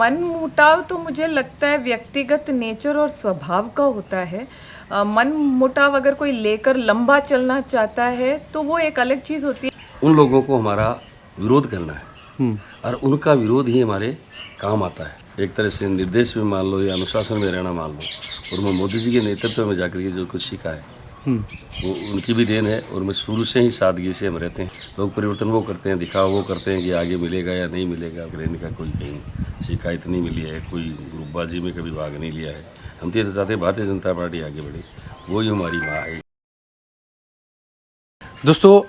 मन मुटाव तो मुझे लगता है व्यक्तिगत नेचर और स्वभाव का होता है। मन मुटाव अगर कोई लेकर लंबा चलना चाहता है तो वो एक अलग चीज़ होती है। उन लोगों को हमारा विरोध करना है और उनका विरोध ही हमारे काम आता है। एक तरह से निर्देश में मान लो या अनुशासन में रहना मान लो, और मैं मोदी जी के नेतृत्व में जाकर के जो कुछ सीखा है वो उनकी भी देन है। और मैं शुरू से ही सादगी से हम रहते हैं। लोग परिवर्तन वो करते हैं, दिखावा वो करते हैं कि आगे मिलेगा या नहीं मिलेगा। रहने का कोई कहीं शिकायत नहीं मिली है, कोई ग्रुपबाजी में कभी भाग नहीं लिया है। हम तो ये चाहते हैं भारतीय जनता पार्टी आगे बढ़े, वही हमारी माँ है। दोस्तों,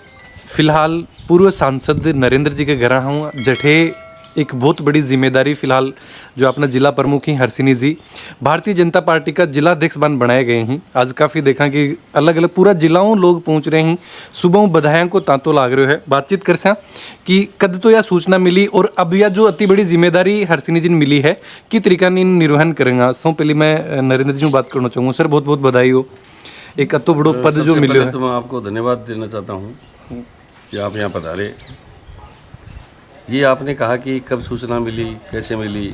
फिलहाल पूर्व सांसद नरेंद्र जी के घर हूँ जठे एक बहुत बड़ी जिम्मेदारी फिलहाल जो अपना जिला प्रमुख ही हर्षिनी जी भारतीय जनता पार्टी का जिला अध्यक्ष बनाए गए हैं। आज काफ़ी देखा कि अलग अलग पूरा जिलाओं लोग पहुंच रहे हैं। सुबह बधाइयों को तांतों लाग रहे है। बातचीत कर सा कि कद तो यह सूचना मिली और अब यह जो अति बड़ी जिम्मेदारी हर्षिनी जी ने मिली है कि तरीका निर्वहन करेंगे। सौ पहले मैं नरेंद्र जी बात करना चाहूँगा। सर, बहुत बहुत बधाई हो, एक अतो बड़ो पद जो मिले है। तो मैं आपको धन्यवाद देना चाहता हूँ कि आप यहाँ पधारे। ये आपने कहा कि कब सूचना मिली, कैसे मिली,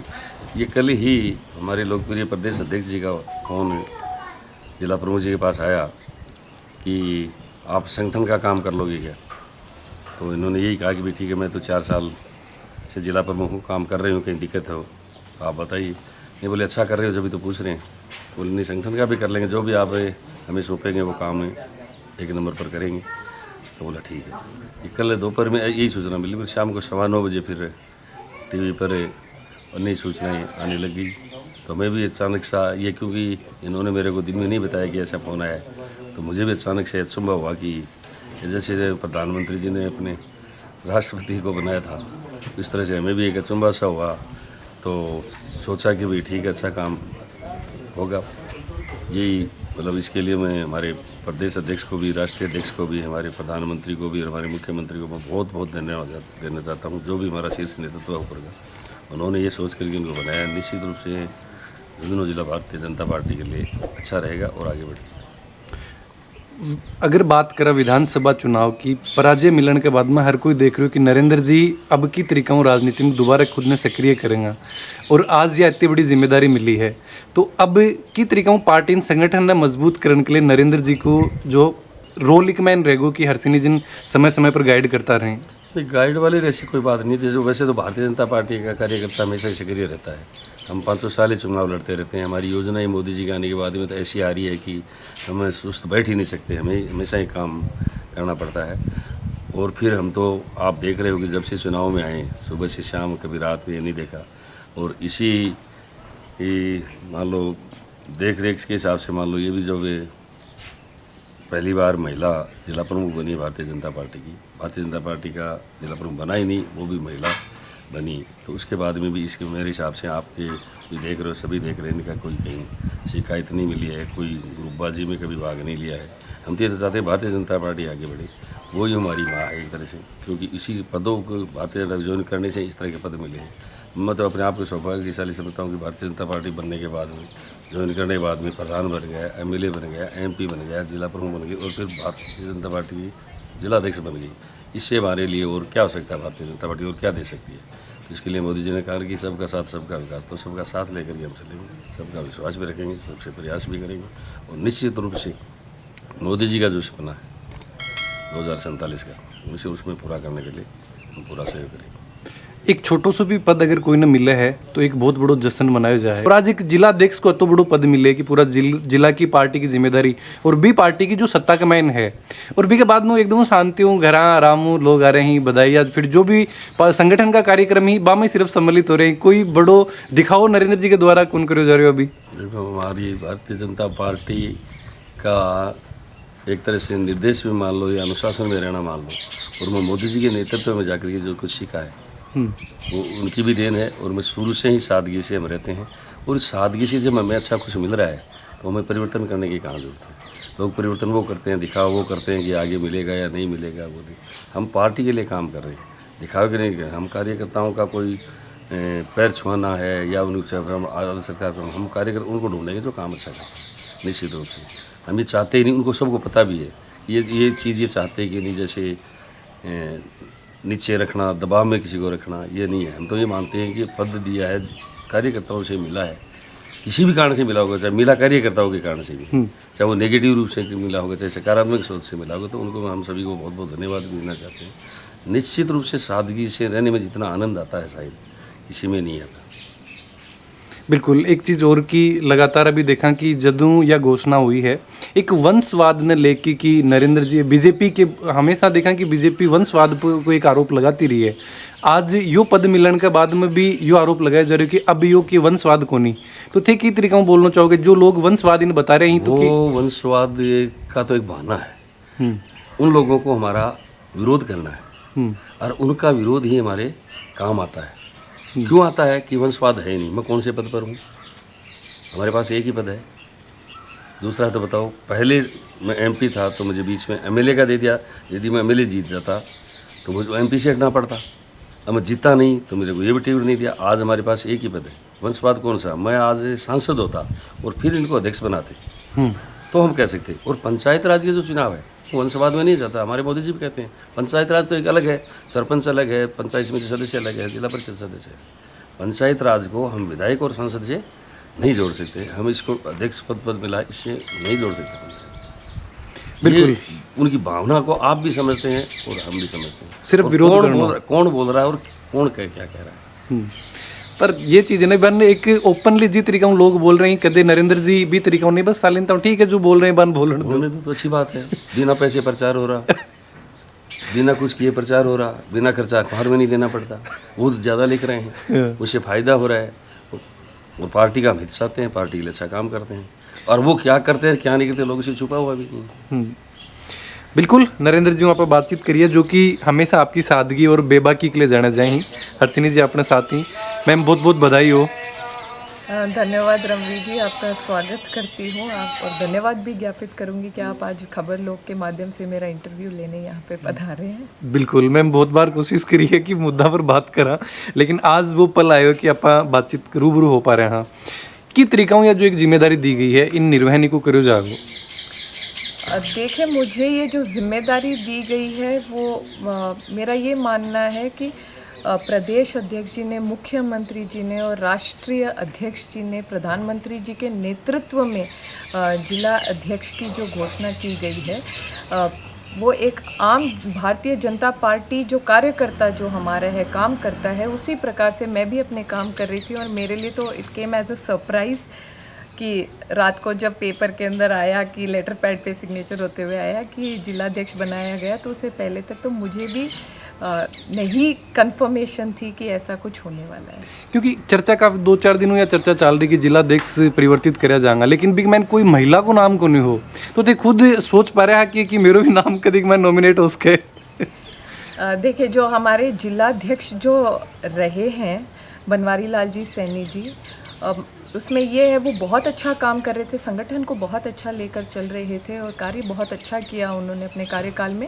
ये कल ही हमारे लोकप्रिय प्रदेश अध्यक्ष जी का फोन जिला प्रमुख जी के पास आया कि आप संगठन का काम कर लोगे क्या। तो इन्होंने यही कहा कि भी ठीक है, मैं तो 4 साल से जिला प्रमुख हूँ, काम कर रही हूँ, कहीं दिक्कत हो तो आप बताइए। नहीं बोले अच्छा कर रहे हो जब भी तो पूछ रहे हैं। बोले नहीं, संगठन का भी कर लेंगे, जो भी आप हमें सौंपेंगे वो काम है एक नंबर पर करेंगे। तो बोला ठीक है। ये कल दोपहर में यही सूचना मिली, फिर शाम को 9:15 बजे फिर टीवी पर नई सूचनाएं आने लगी। तो मैं भी अचानक सा ये, क्योंकि इन्होंने मेरे को दिन में नहीं बताया कि ऐसा फ़ोन आया है, तो मुझे भी अचानक से संभव हुआ कि जैसे प्रधानमंत्री जी ने अपने राष्ट्रपति को बनाया था इस तरह से हमें भी एक अचंभा सा हुआ। तो सोचा कि भाई ठीक है, अच्छा काम होगा। यही मतलब इसके लिए मैं हमारे प्रदेश अध्यक्ष को भी, राष्ट्रीय अध्यक्ष को भी, हमारे प्रधानमंत्री को भी और हमारे मुख्यमंत्री को मैं बहुत बहुत धन्यवाद देना चाहता हूँ। जो भी हमारा शीर्ष नेतृत्व है ऊपर का, उन्होंने ये सोच करके उनको बनाया। निश्चित रूप से विभिन्न जिला भारतीय जनता पार्टी के लिए अच्छा रहेगा और आगे बढ़ेगा। अगर बात करें विधानसभा चुनाव की, पराजय मिलने के बाद में हर कोई देख रहे हो कि नरेंद्र जी अब की तरीका राजनीति में दोबारा खुद ने सक्रिय करेंगे और आज यह इतनी बड़ी जिम्मेदारी मिली है, तो अब की तरीका पार्टी संगठन ने मजबूत करने के लिए नरेंद्र जी को जो रोल एक मैन रहेगा कि हर्षिनी जी समय समय पर गाइड करता रहें। गाइड वाली ऐसी कोई बात नहीं थी। जो वैसे तो भारतीय जनता पार्टी का कार्यकर्ता हमेशा सक्रिय रहता है। हम 500 साल ही चुनाव लड़ते रहते हैं। हमारी योजनाएं मोदी जी के आने के बाद में तो ऐसी आ रही है कि हमें सुस्त बैठ ही नहीं सकते, हमें हमेशा ही काम करना पड़ता है। और फिर हम तो आप देख रहे हो कि जब से चुनाव में आए, सुबह से शाम कभी रात ये नहीं देखा। और इसी मान लो देख रेख के हिसाब से मान लो ये भी जब पहली बार महिला जिला प्रमुख बनी भारतीय जनता पार्टी की, भारतीय जनता पार्टी का जिला प्रमुख बना ही नहीं, वो भी महिला बनी। तो उसके बाद में भी इसके मेरे हिसाब से आपके भी देख रहे हो, सभी देख रहे हैं, इनका कोई कहीं शिकायत नहीं मिली है, कोई ग्रुपबाजी में कभी भाग नहीं लिया है। हम तो ये चाहते हैं भारतीय जनता पार्टी आगे बढ़े, वही हमारी माँ है एक तरह से, क्योंकि इसी पदों को भारतीय जनता ज्वाइन करने से इस तरह के पद मिले हैं। मैं तो अपने आप को सौभाग्यशाली समझता हूँ कि भारतीय जनता पार्टी बनने के बाद में, ज्वाइन करने के बाद में प्रधान बन गया, MLA बन गया, MP बन गया, जिला प्रमुख बन गई और फिर भारतीय जनता पार्टी की जिला अध्यक्ष बन गई। इससे हमारे लिए और क्या हो सकता है, भारतीय जनता पार्टी और क्या दे सकती है। तो इसके लिए मोदी जी ने कहा कि सबका साथ सबका विकास, तो सबका साथ लेकर के हम चलेंगे, सबका विश्वास भी रखेंगे, सबसे प्रयास भी करेंगे। और निश्चित रूप से मोदी जी का जो सपना है 2047 का, उसे उसमें पूरा करने के लिए हम पूरा सहयोग करेंगे। एक छोटो सो भी पद अगर कोई ने मिले है तो एक बहुत बड़ो जश्न मनाया जाए। और आज एक जिला अध्यक्ष को तो बड़ो पद मिले कि पूरा जिला की पार्टी की जिम्मेदारी और भी पार्टी की जो सत्ता का मैन है, और भी के बाद में एकदम शांति हूँ, घर आराम हूँ, लोग आ रहे हैं, बधाई। आज फिर जो भी संगठन का कार्यक्रम ही बा में सिर्फ सम्मिलित हो रहे हैं। कोई बड़ो दिखाओ नरेंद्र जी के द्वारा कौन करे जा रहे हो? अभी देखो, हमारी भारतीय जनता पार्टी का एक तरह से निर्देश में मान लो या अनुशासन में रहना मान लो, और मैं मोदी जी के नेतृत्व में जाकर के जो कुछ सीखा है वो उनकी भी देन है। और मैं शुरू से ही सादगी से हम रहते हैं, और इस सादगी से जब हमें अच्छा कुछ मिल रहा है तो हमें परिवर्तन करने की कहाँ जरूरत है। लोग परिवर्तन वो करते हैं, दिखावा वो करते हैं कि आगे मिलेगा या नहीं मिलेगा, वो नहीं। हम पार्टी के लिए काम कर रहे हैं, दिखावे के नहीं। हम कार्यकर्ताओं का कोई पैर छुआना है या उनसे हम आदर्श सरकार पर हम कार्यकर्ता उनको ढूंढेंगे जो काम अच्छा करते हैं। निश्चित रूप से हम ये चाहते ही नहीं, उनको सबको पता भी है ये चीज़ ये चाहते हैं कि नहीं, जैसे नीचे रखना, दबाव में किसी को रखना, ये नहीं है। हम तो ये मानते हैं कि पद दिया है कार्यकर्ताओं से मिला है, किसी भी कारण से मिला होगा, चाहे मिला कार्यकर्ताओं के कारण से भी, चाहे वो नेगेटिव रूप से मिला होगा, चाहे सकारात्मक सोच से मिला होगा, तो उनको हम सभी को बहुत बहुत धन्यवाद भी देना चाहते हैं। निश्चित रूप से सादगी से रहने में जितना आनंद आता है शायद किसी में नहीं आता। बिल्कुल। एक चीज़ और की लगातार अभी देखा कि जदों या घोषणा हुई है एक वंशवाद ने लेके कि नरेंद्र जी बीजेपी के हमेशा देखा कि बीजेपी वंशवाद पर को एक आरोप लगाती रही है। आज यो पद मिलन के बाद में भी यो आरोप लगाया जा रहा है कि अब यो की वंशवाद को नहीं, तो थे की तरीका बोलना चाहोगे जो लोग वंशवाद इन बता रहे हैं तो वो वंशवाद का तो एक बहाना है। उन लोगों को हमारा विरोध करना है और उनका विरोध ही हमारे काम आता है। क्यों आता है कि वंशवाद है ही नहीं। मैं कौन से पद पर हूँ, हमारे पास एक ही पद है। दूसरा तो बताओ, पहले मैं एमपी था तो मुझे बीच में एमएलए का दे दिया, यदि मैं एमएलए जीत जाता तो मुझे एमपी से हटना पड़ता। अब मैं जीता नहीं तो मुझे को ये भी टिकट नहीं दिया। आज हमारे पास एक ही पद है। वंशवाद कौन सा, मैं आज सांसद होता और फिर इनको अध्यक्ष बनाते तो हम कह सकते। और पंचायत राज के जो चुनाव है वो वंशवाद में नहीं जाता। हमारे मोदी जी भी कहते हैं पंचायत राज तो एक अलग है, सरपंच अलग है, पंचायत समिति सदस्य अलग है, जिला परिषद सदस्य है। पंचायत राज को हम विधायक और सांसद से नहीं जोड़ सकते। हम इसको अध्यक्ष पद पर मिला इससे नहीं जोड़ सकते। बिल्कुल, उनकी भावना को आप भी समझते हैं और हम भी समझते हैं। सिर्फ विरोध कौन बोल रहा है और कौन क्या कह रहा है। पर ये चीज़ नहीं बन एक ओपनली जी तरीका लोग बोल रहे हैं कदे नरेंद्र जी भी तरीका नहीं, बस सालिन तो ठीक है जो बोल रहे हैं बन बोलने तो अच्छी बात है। बिना पैसे प्रचार हो रहा, बिना कुछ किए प्रचार हो रहा, बिना खर्चा अखबार में नहीं देना पड़ता, वो ज़्यादा लिख रहे हैं, उससे फ़ायदा हो रहा है। वो पार्टी का हम हित चाहते हैं, पार्टी के लिए अच्छा काम करते हैं और वो क्या करते हैं क्या नहीं करते लोगों से छुपा हुआ भी नहीं। बिल्कुल नरेंद्र जी आप बातचीत करिए जो कि हमेशा आपकी सादगी और बेबाकी के लिए जाना जाए। हर्षिनी जी अपने साथ ही मैम बहुत बहुत बधाई हो। धन्यवाद रमवी जी, आपका स्वागत करती हूँ आप और धन्यवाद भी ज्ञापित करूँगी कि आप आज खबर लोग के माध्यम से मेरा इंटरव्यू लेने यहाँ पे पधारे हैं। बिल्कुल मैम बहुत बार कोशिश करी है कि मुद्दा पर बात करा, लेकिन आज वो पल आयो कि आप बातचीत रूबरू हो पा रहे हैं। कि तरीकाओं या जो एक जिम्मेदारी दी गई है इन निर्वहनी को करो जागो। देखिए मुझे ये जो जिम्मेदारी दी गई है वो मेरा ये मानना है कि प्रदेश अध्यक्ष जी ने, मुख्यमंत्री जी ने और राष्ट्रीय अध्यक्ष जी ने, प्रधानमंत्री जी के नेतृत्व में जिला अध्यक्ष की जो घोषणा की गई है वो एक आम भारतीय जनता पार्टी जो कार्यकर्ता जो हमारा है काम करता है उसी प्रकार से मैं भी अपने काम कर रही थी। और मेरे लिए तो it came as a surprise कि रात को जब पेपर के अंदर आया कि लेटर पैड पे सिग्नेचर होते हुए आया कि जिलाध्यक्ष बनाया गया, तो उससे पहले तक तो मुझे भी नहीं कंफर्मेशन थी कि ऐसा कुछ होने वाला है। क्योंकि चर्चा का 2-4 दिनों या चर्चा चल रही कि जिलाध्यक्ष परिवर्तित कराया जाएगा, लेकिन बिग मैन कोई महिला को नाम को नहीं हो तो ते खुद सोच पा रहा है कि मेरा भी नाम कभी मैं नॉमिनेट हो उसके। देखिए जो हमारे जिलाध्यक्ष जो रहे हैं बनवारी लाल जी सैनी जी, उसमें ये है वो बहुत अच्छा काम कर रहे थे, संगठन को बहुत अच्छा लेकर चल रहे थे और कार्य बहुत अच्छा किया उन्होंने अपने कार्यकाल में।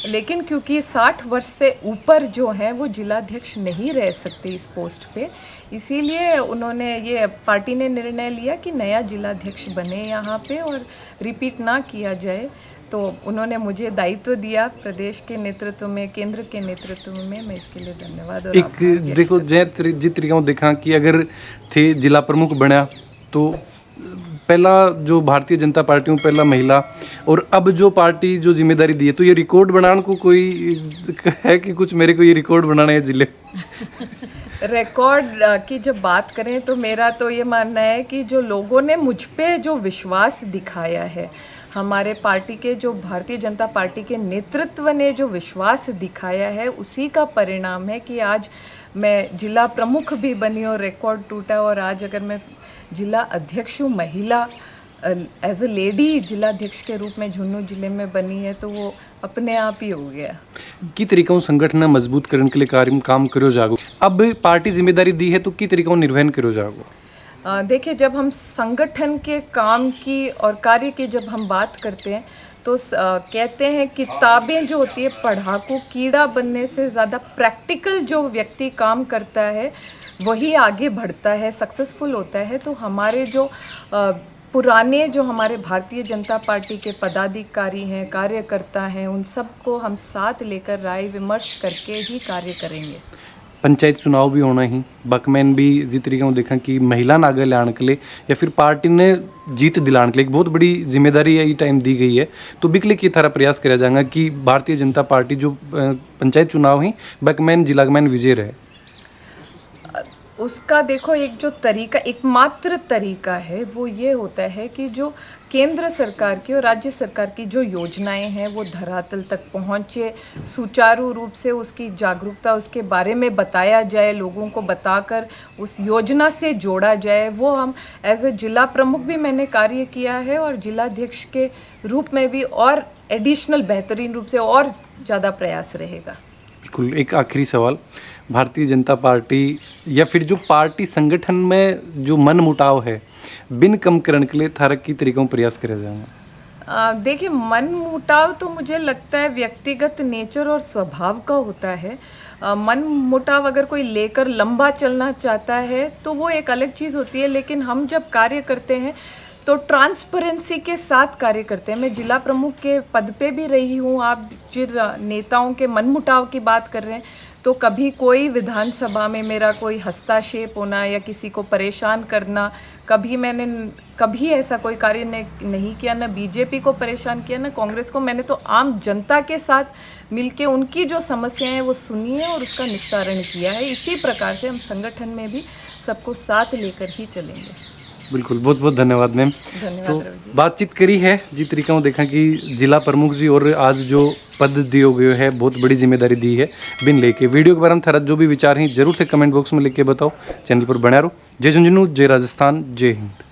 लेकिन क्योंकि 60 वर्ष से ऊपर जो हैं वो जिलाध्यक्ष नहीं रह सकते इस पोस्ट पे, इसीलिए उन्होंने ये पार्टी ने निर्णय लिया कि नया जिलाध्यक्ष बने यहाँ पे और रिपीट ना किया जाए। तो उन्होंने मुझे दायित्व दिया प्रदेश के नेतृत्व में, केंद्र के नेतृत्व में, मैं इसके लिए धन्यवाद और एक देखो जिस तरीका देखा कि अगर थे जिला प्रमुख बना तो पहला जो भारतीय जनता पार्टी में पहला महिला और अब जो पार्टी जो जिम्मेदारी दी है, तो ये रिकॉर्ड बनाने को कोई है कि कुछ मेरे को ये रिकॉर्ड बनाना है जिले रिकॉर्ड की जब बात करें तो मेरा तो ये मानना है कि जो लोगों ने मुझ पे जो विश्वास दिखाया है, हमारे पार्टी के जो भारतीय जनता पार्टी के नेतृत्व ने जो विश्वास दिखाया है, उसी का परिणाम है कि आज मैं जिला प्रमुख भी बनी और रिकॉर्ड टूटा। और आज अगर मैं जिला अध्यक्ष हूँ, महिला एज अ लेडी जिलाध्यक्ष के रूप में झुन्नू जिले में बनी है, तो वो अपने आप ही हो गया। की तरीकों संगठन मजबूत करने के लिए काम करो जागो। अब पार्टी जिम्मेदारी दी है तो की तरीकों निर्वहन करो जागो। देखिए जब हम संगठन के काम की और कार्य की जब हम बात करते हैं तो कहते हैं किताबें जो होती है पढ़ाकू कीड़ा बनने से ज़्यादा प्रैक्टिकल जो व्यक्ति काम करता है वही आगे बढ़ता है, सक्सेसफुल होता है। तो हमारे जो पुराने जो हमारे भारतीय जनता पार्टी के पदाधिकारी हैं, कार्यकर्ता हैं, उन सबको हम साथ लेकर राय विमर्श करके ही कार्य करेंगे। पंचायत चुनाव भी होना ही बकमैन भी इसी तरीके से देखा कि महिला ना आगे लाने के लिए या फिर पार्टी ने जीत दिलाने के लिए एक बहुत बड़ी जिम्मेदारी है ये टाइम दी गई है। तो बिकले की तरह प्रयास किया जाएगा कि भारतीय जनता पार्टी जो पंचायत चुनाव ही बकमैन जिलागमैन विजय रहे। उसका देखो एक जो तरीका एकमात्र तरीका है वो ये होता है कि जो केंद्र सरकार की और राज्य सरकार की जो योजनाएं हैं वो धरातल तक पहुंचे, सुचारू रूप से उसकी जागरूकता उसके बारे में बताया जाए, लोगों को बताकर उस योजना से जोड़ा जाए। वो हम एज ए जिला प्रमुख भी मैंने कार्य किया है और जिलाध्यक्ष के रूप में भी और एडिशनल बेहतरीन रूप से और ज़्यादा प्रयास रहेगा। बिल्कुल। एक आखिरी सवाल, भारतीय जनता पार्टी या फिर जो पार्टी संगठन में जो मन मुटाव है बिन कम करने के लिए थारक की तरीकों प्रयास किया जाएगा? देखिए मन मुटाव तो मुझे लगता है व्यक्तिगत नेचर और स्वभाव का होता है। मन मुटाव अगर कोई लेकर लंबा चलना चाहता है तो वो एक अलग चीज़ होती है, लेकिन हम जब कार्य करते हैं तो ट्रांसपेरेंसी के साथ कार्य करते हैं। मैं जिला प्रमुख के पद पे भी रही हूँ। आप जिन नेताओं के मनमुटाव की बात कर रहे हैं तो कभी कोई विधानसभा में मेरा कोई हस्तक्षेप होना या किसी को परेशान करना, कभी ऐसा कोई कार्य नहीं किया। ना बीजेपी को परेशान किया, ना कांग्रेस को। मैंने तो आम जनता के साथ मिलके उनकी जो समस्याएं हैं वो सुनी है और उसका निस्तारण किया है। इसी प्रकार से हम संगठन में भी सबको साथ लेकर ही चलेंगे। बिल्कुल। बहुत बहुत धन्यवाद मैम। धन्यवाद तो रवि जी। बातचीत करी है जी तरीका देखा कि जिला प्रमुख जी और आज जो पद दियो गए है बहुत बड़ी जिम्मेदारी दी है बिन लेके। वीडियो के बारे में थारा जो भी विचार हैं जरूर से कमेंट बॉक्स में लिख के बताओ। चैनल पर बना रहो। जय झुंझुनू, जय राजस्थान, जय हिंद।